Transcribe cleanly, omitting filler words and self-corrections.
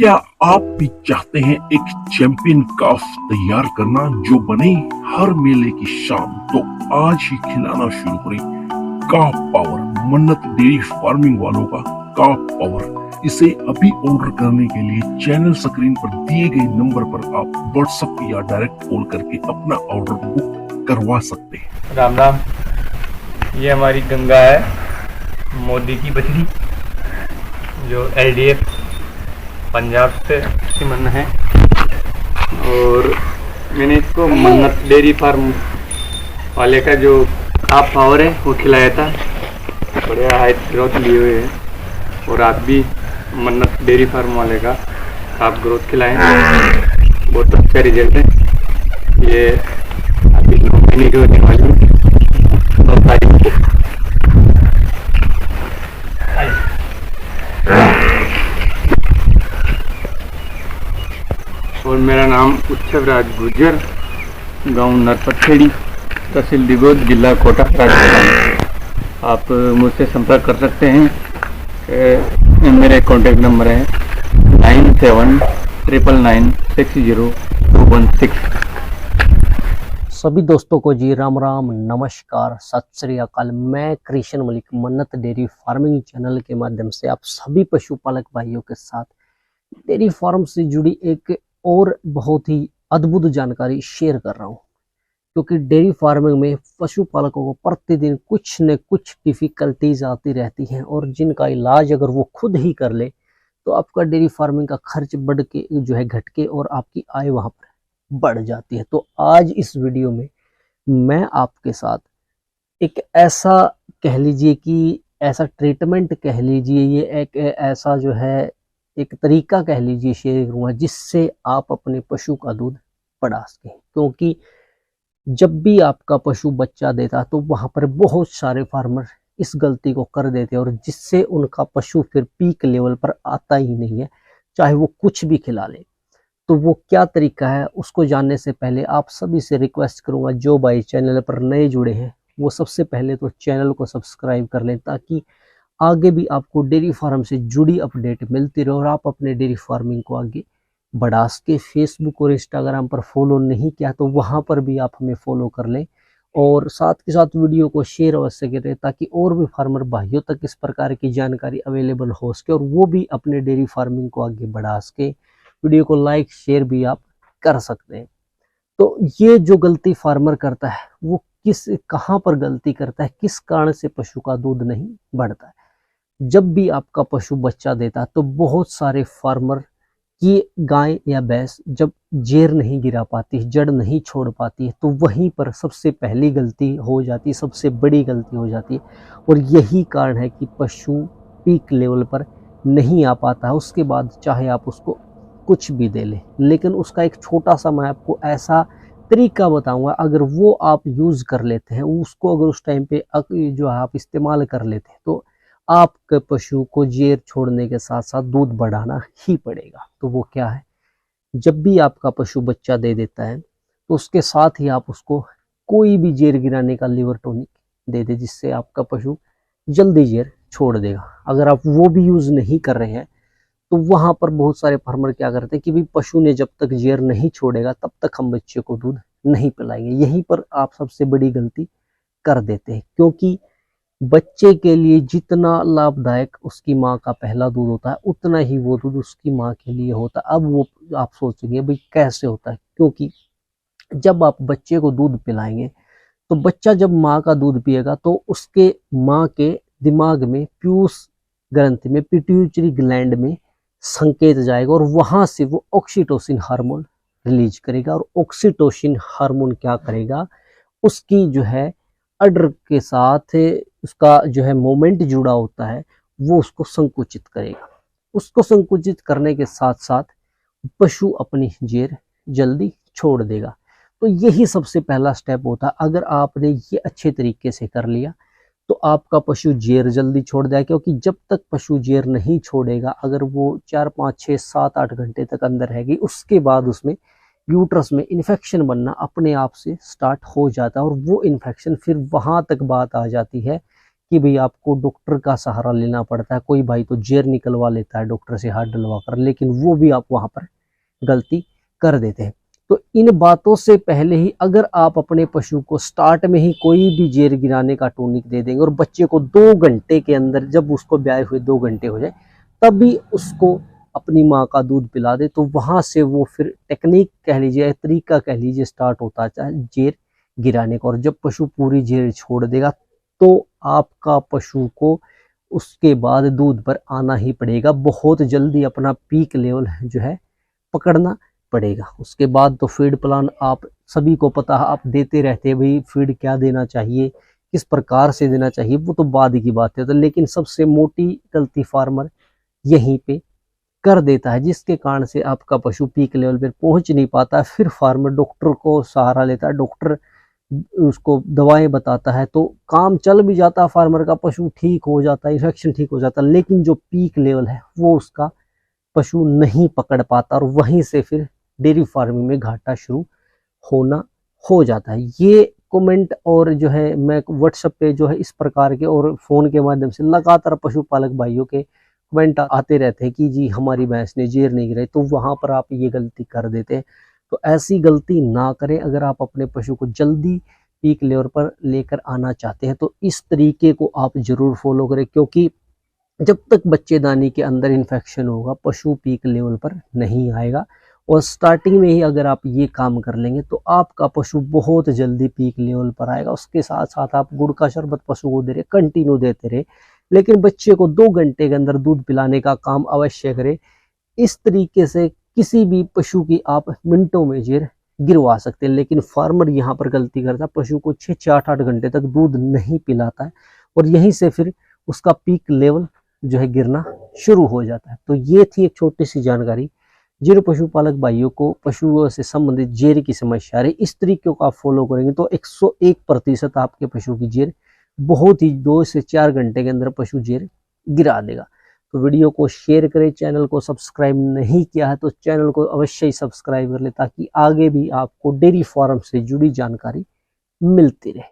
क्या आप भी चाहते हैं एक चैंपियन काफ तैयार करना जो बने हर मेले की शान? तो आज ही खिलाना शुरू करें काफ पावर, मन्नत डेयरी फार्मिंग वालों का काफ पावर। इसे अभी ऑर्डर करने के लिए चैनल स्क्रीन पर दिए गए नंबर पर आप व्हाट्सएप या डायरेक्ट कॉल करके अपना ऑर्डर बुक करवा सकते हैं। राम राम। ये हमारी गंगा है, मोदी की बछड़ी, जो LDF पंजाब से मन है। और मैंने इसको मन्नत डेयरी फार्म वाले का जो काफ पावर है वो खिलाया था। बढ़िया हाइट ग्रोथ लिए हुए है। और आप भी मन्नत डेयरी फार्म वाले का काफ ग्रोथ खिलाएं, बहुत अच्छा रिजल्ट है। ये अभी 9 महीने की होने वाली है। 9 तारीख को और मेरा नाम उत्सवराज गुर्जर, गांव नरपतखेड़ी, तहसील दिगोद, जिला कोटा, राजस्थान। आप मुझसे संपर्क कर सकते हैं। मेरे कॉन्टैक्ट नंबर है 9799960216। सभी दोस्तों को जी राम राम, नमस्कार, सत श्री अकाल। मैं कृष्ण मलिक मन्नत डेयरी फार्मिंग चैनल के माध्यम से आप सभी पशुपालक भाइयों के साथ डेयरी फार्म से जुड़ी एक और बहुत ही अद्भुत जानकारी शेयर कर रहा हूं, क्योंकि डेयरी फार्मिंग में पशुपालकों को प्रतिदिन कुछ न कुछ डिफिकल्टीज आती रहती हैं और जिनका इलाज अगर वो खुद ही कर ले तो आपका डेयरी फार्मिंग का खर्च बढ़ के जो है घट के और आपकी आय वहां पर बढ़ जाती है। तो आज इस वीडियो में मैं आपके साथ एक ऐसा कह लीजिए कि ऐसा ट्रीटमेंट कह लीजिए, ये एक ऐसा जो है एक तरीका कह लीजिए शेयर करूँगा जिससे आप अपने पशु का दूध बढ़ा सकें। क्योंकि जब भी आपका पशु बच्चा देता तो वहां पर बहुत सारे फार्मर इस गलती को कर देते हैं और जिससे उनका पशु फिर पीक लेवल पर आता ही नहीं है, चाहे वो कुछ भी खिला ले। तो वो क्या तरीका है उसको जानने से पहले आप सभी से रिक्वेस्ट करूंगा, जो भाई चैनल पर नए जुड़े हैं वो सबसे पहले तो चैनल को सब्सक्राइब कर लें, ताकि आगे भी आपको डेयरी फार्म से जुड़ी अपडेट मिलती रहे और आप अपने डेयरी फार्मिंग को आगे बढ़ा सके। फेसबुक और इंस्टाग्राम पर फॉलो नहीं किया तो वहां पर भी आप हमें फॉलो कर लें और साथ के साथ वीडियो को शेयर अवश्य करें, ताकि और भी फार्मर भाइयों तक इस प्रकार की जानकारी अवेलेबल हो सके और वो भी अपने डेयरी फार्मिंग को आगे बढ़ा सके। वीडियो को लाइक शेयर भी आप कर सकते हैं। तो ये जो गलती फार्मर करता है वो कहाँ पर गलती करता है, किस कारण से पशु का दूध नहीं बढ़ता है? जब भी आपका पशु बच्चा देता तो बहुत सारे फार्मर की गाय या भैंस जब जेर नहीं गिरा पाती, जड़ नहीं छोड़ पाती है, तो वहीं पर सबसे पहली गलती हो जाती है, सबसे बड़ी गलती हो जाती है। और यही कारण है कि पशु पीक लेवल पर नहीं आ पाता है। उसके बाद चाहे आप उसको कुछ भी दे ले, लेकिन उसका एक छोटा सा मैं आपको ऐसा तरीका बताऊंगा, अगर वो आप यूज कर लेते हैं, उसको अगर उस टाइम पे जो आप इस्तेमाल कर लेते हैं, तो आपके पशु को जेर छोड़ने के साथ साथ दूध बढ़ाना ही पड़ेगा। तो वो क्या है, जब भी आपका पशु बच्चा दे देता है तो उसके साथ ही आप उसको कोई भी जेर गिराने का लिवर टॉनिक दे दे, जिससे आपका पशु जल्दी जेर छोड़ देगा। अगर आप वो भी यूज नहीं कर रहे हैं तो वहां पर बहुत सारे फार्मर क्या करते हैं कि भी पशु ने जब तक जेर नहीं छोड़ेगा तब तक हम बच्चे को दूध नहीं पिलाएंगे। यहीं पर आप सबसे बड़ी गलती कर देते हैं, क्योंकि बच्चे के लिए जितना लाभदायक उसकी माँ का पहला दूध होता है उतना ही वो दूध उसकी माँ के लिए होता है। अब वो आप सोचेंगे भाई कैसे होता है, क्योंकि जब आप बच्चे को दूध पिलाएंगे तो बच्चा जब माँ का दूध पिएगा तो उसके माँ के दिमाग में पीयूष ग्रंथि में, पिट्यूटरी ग्लैंड में संकेत जाएगा और वहां से वो ऑक्सीटोसिन हार्मोन रिलीज करेगा। और ऑक्सीटोसिन हार्मोन क्या करेगा, उसकी जो है अडर के साथ उसका जो है मोमेंट जुड़ा होता है, वो उसको संकुचित करेगा। उसको संकुचित करने के साथ साथ पशु अपनी जेर जल्दी छोड़ देगा। तो यही सबसे पहला स्टेप होता है। अगर आपने ये अच्छे तरीके से कर लिया तो आपका पशु जेर जल्दी छोड़ देगा, क्योंकि जब तक पशु जेर नहीं छोड़ेगा, अगर वो 4, 5, 6, 7, 8 घंटे तक अंदर रहेगी, उसके बाद उसमें यूट्रस में इन्फेक्शन बनना अपने आप से स्टार्ट हो जाता है। और वो इन्फेक्शन फिर वहां तक बात आ जाती है कि भाई आपको डॉक्टर का सहारा लेना पड़ता है। कोई भाई तो जेर निकलवा लेता है डॉक्टर से हाथ डलवा कर, लेकिन वो भी आप वहां पर गलती कर देते हैं। तो इन बातों से पहले ही अगर आप अपने पशु को स्टार्ट में ही कोई भी जेर गिराने का टॉनिक दे देंगे और बच्चे को 2 घंटे के अंदर, जब उसको ब्याए हुए 2 घंटे हो जाए, तब भी उसको अपनी माँ का दूध पिला दे, तो वहां से वो फिर टेक्निक कह लीजिए, तरीका कह लीजिए, स्टार्ट होता है जेर गिराने का। और जब पशु पूरी जेर छोड़ देगा तो आपका पशु को उसके बाद दूध पर आना ही पड़ेगा। बहुत जल्दी अपना पीक लेवल जो है पकड़ना पड़ेगा। उसके बाद तो फीड प्लान आप सभी को पता है, आप देते रहते हैं भाई फीड क्या देना चाहिए, किस प्रकार से देना चाहिए, वो तो बाद की बात है। तो लेकिन सबसे मोटी गलती फार्मर यहीं पे कर देता है, जिसके कारण से आपका पशु पीक लेवल पर पहुंच नहीं पाता। फिर फार्मर डॉक्टर को सहारा लेता है, डॉक्टर उसको दवाएं बताता है, तो काम चल भी जाता है, फार्मर का पशु ठीक हो जाता है, इन्फेक्शन ठीक हो जाता है, लेकिन जो पीक लेवल है वो उसका पशु नहीं पकड़ पाता और वहीं से फिर डेयरी फार्मिंग में घाटा शुरू होना हो जाता है। ये कमेंट और जो है मैं व्हाट्सएप पे जो है इस प्रकार के और फोन के माध्यम से लगातार पशुपालक भाइयों के कमेंट आते रहते हैं कि जी हमारी भैंस ने जेर नहीं गिराई, तो वहां पर आप ये गलती कर देते हैं। तो ऐसी गलती ना करें। अगर आप अपने पशु को जल्दी पीक लेवल पर लेकर आना चाहते हैं तो इस तरीके को आप जरूर फॉलो करें, क्योंकि जब तक बच्चेदानी के अंदर इन्फेक्शन होगा पशु पीक लेवल पर नहीं आएगा। और स्टार्टिंग में ही अगर आप ये काम कर लेंगे तो आपका पशु बहुत जल्दी पीक लेवल पर आएगा। उसके साथ साथ आप गुड़ का शरबत पशु को दे रहे, कंटिन्यू देते रहे, लेकिन बच्चे को 2 घंटे के अंदर दूध पिलाने का काम अवश्य करें। इस तरीके से किसी भी पशु की आप मिनटों में जेर गिरवा सकते हैं। लेकिन फार्मर यहाँ पर गलती करता है, पशु को 6-8 घंटे तक दूध नहीं पिलाता है और यहीं से फिर उसका पीक लेवल जो है गिरना शुरू हो जाता है। तो ये थी एक छोटी सी जानकारी। जिन पशुपालक भाइयों को पशुओं से संबंधित जेर की समस्या रही, इस तरीके को आप फॉलो करेंगे तो 101% आपके पशु की जेर बहुत ही 2 से 4 घंटे के अंदर पशु जेर गिरा देगा। तो वीडियो को शेयर करें, चैनल को सब्सक्राइब नहीं किया है तो चैनल को अवश्य ही सब्सक्राइब कर ले, ताकि आगे भी आपको डेयरी फार्म से जुड़ी जानकारी मिलती रहे।